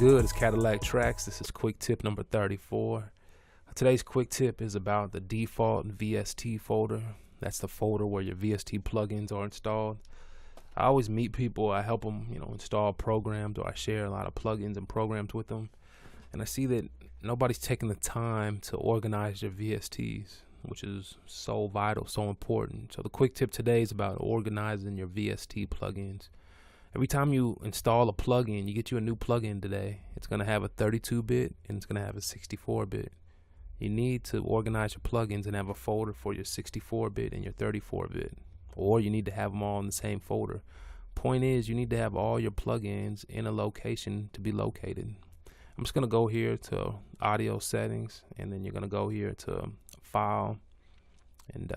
good? It's Cadillaktrackz. This is quick tip number 34. Today's quick tip is about the default VST folder. That's the folder where your VST plugins are installed. I always meet people, I help them, install programs, or I share a lot of plugins and programs with them. And I see that nobody's taking the time to organize their VSTs, which is so vital, so important. So the quick tip today is about organizing your VST plugins. Every time you install a plugin, you get you a new plugin today. It's going to have a 32-bit and it's going to have a 64-bit. You need to organize your plugins and have a folder for your 64-bit and your 34-bit. Or you need to have them all in the same folder. Point is, you need to have all your plugins in a location to be located. I'm just going to go here to audio settings, and then you're going to go here to file, and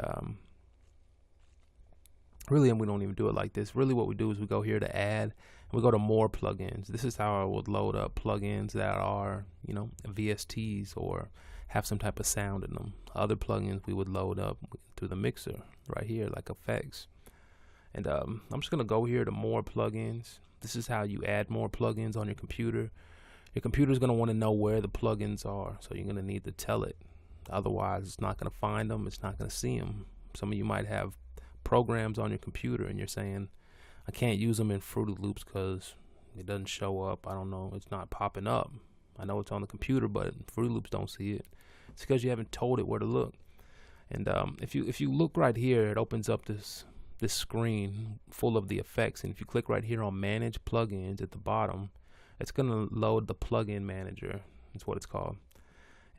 really, and we don't even do it like this. Really what we do is we go here to add, and we go to more plugins. This is how I would load up plugins that are, VSTs or have some type of sound in them. Other plugins we would load up through the mixer right here, like effects. And I'm just going to go here to more plugins. This is how you add more plugins on your computer. Your computer is going to want to know where the plugins are, so you're going to need to tell it. Otherwise, it's not going to find them. It's not going to see them. Some of you might have programs on your computer and you're saying, I can't use them in Fruity Loops because it doesn't show up. I don't know, it's not popping up. I know it's on the computer, but Fruity Loops don't see it. It's because you haven't told it where to look. And if you look right here, it opens up this screen full of the effects, and if you click right here on manage plugins at the bottom, it's going to load the plugin manager. That's what it's called.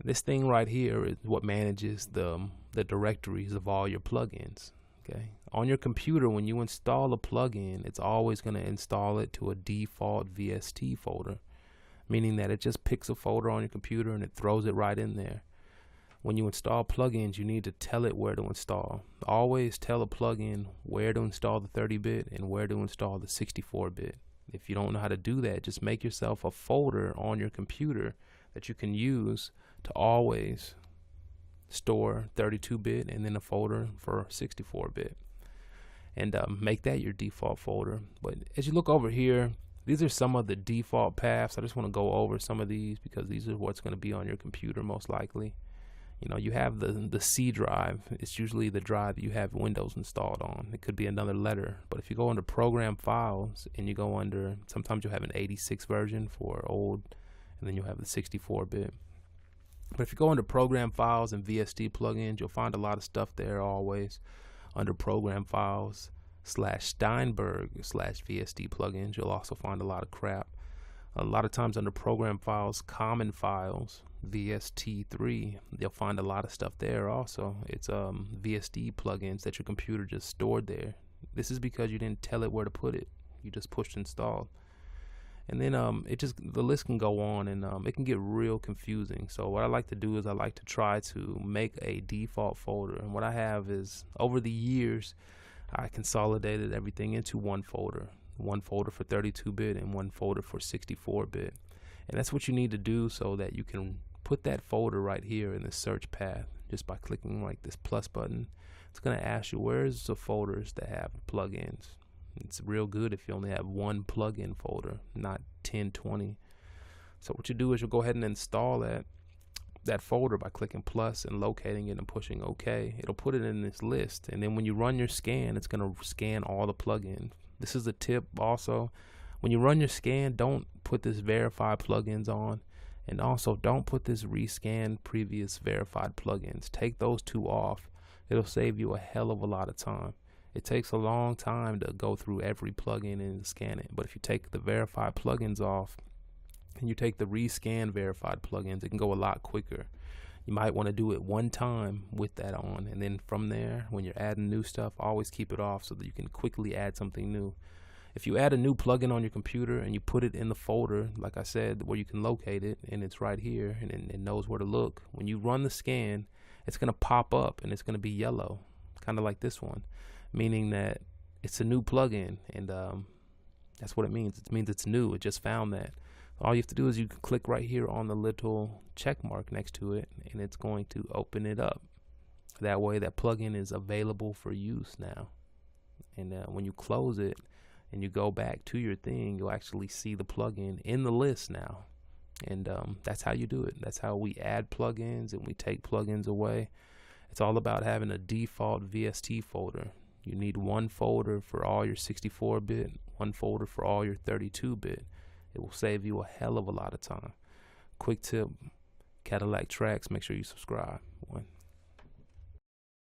And this thing right here is what manages the directories of all your plugins. Okay. On your computer, when you install a plugin, it's always going to install it to a default VST folder, meaning that it just picks a folder on your computer and it throws it right in there. When you install plugins, you need to tell it where to install. Always tell a plugin where to install the 30-bit and where to install the 64-bit. If you don't know how to do that, just make yourself a folder on your computer that you can use to always store 32-bit and then a folder for 64-bit, and make that your default folder. But as you look over here, these are some of the default paths. I just want to go over some of these because these are what's going to be on your computer most likely. You have the C drive. It's usually the drive that you have Windows installed on. It could be another letter, but if you go under program files and you go under, sometimes you'll have an 86 version for old, and then you'll have the 64-bit. But if you go under program files and VST plugins, you'll find a lot of stuff there always. Under program files /Steinberg/VST plugins, you'll also find a lot of crap. A lot of times under program files, common files, VST3, you'll find a lot of stuff there also. It's VST plugins that your computer just stored there. This is because you didn't tell it where to put it. You just pushed install. And then the list can go on, and it can get real confusing. So what I like to do is I like to try to make a default folder. And what I have is, over the years, I consolidated everything into one folder for 32-bit and one folder for 64-bit. And that's what you need to do so that you can put that folder right here in the search path just by clicking like this plus button. It's going to ask you, where's the folders that have plugins? It's real good if you only have one plugin folder, not 10, 20. So what you do is you'll go ahead and install that folder by clicking plus and locating it and pushing OK. It'll put it in this list, and then when you run your scan, it's going to scan all the plugins. This is a tip also. When you run your scan, don't put this verified plugins on, and also don't put this rescan previous verified plugins. Take those two off. It'll save you a hell of a lot of time. It takes a long time to go through every plugin and scan it, but if you take the verified plugins off and you take the rescan verified plugins, it can go a lot quicker. You might want to do it one time with that on, and then from there, when you're adding new stuff, always keep it off so that you can quickly add something new. If you add a new plugin on your computer and you put it in the folder, like I said, where you can locate it, and it's right here and it knows where to look, when you run the scan, it's going to pop up and it's going to be yellow, kind of like this one, meaning that it's a new plugin, and that's what it means. It means it's new. It just found that. All you have to do is you can click right here on the little check mark next to it, and it's going to open it up. That way that plugin is available for use now. And when you close it and you go back to your thing, you'll actually see the plugin in the list now. And that's how you do it. That's how we add plugins and we take plugins away. It's all about having a default VST folder. You need one folder for all your 64-bit, one folder for all your 32-bit. It will save you a hell of a lot of time. Quick tip, Cadillaktrackz, make sure you subscribe.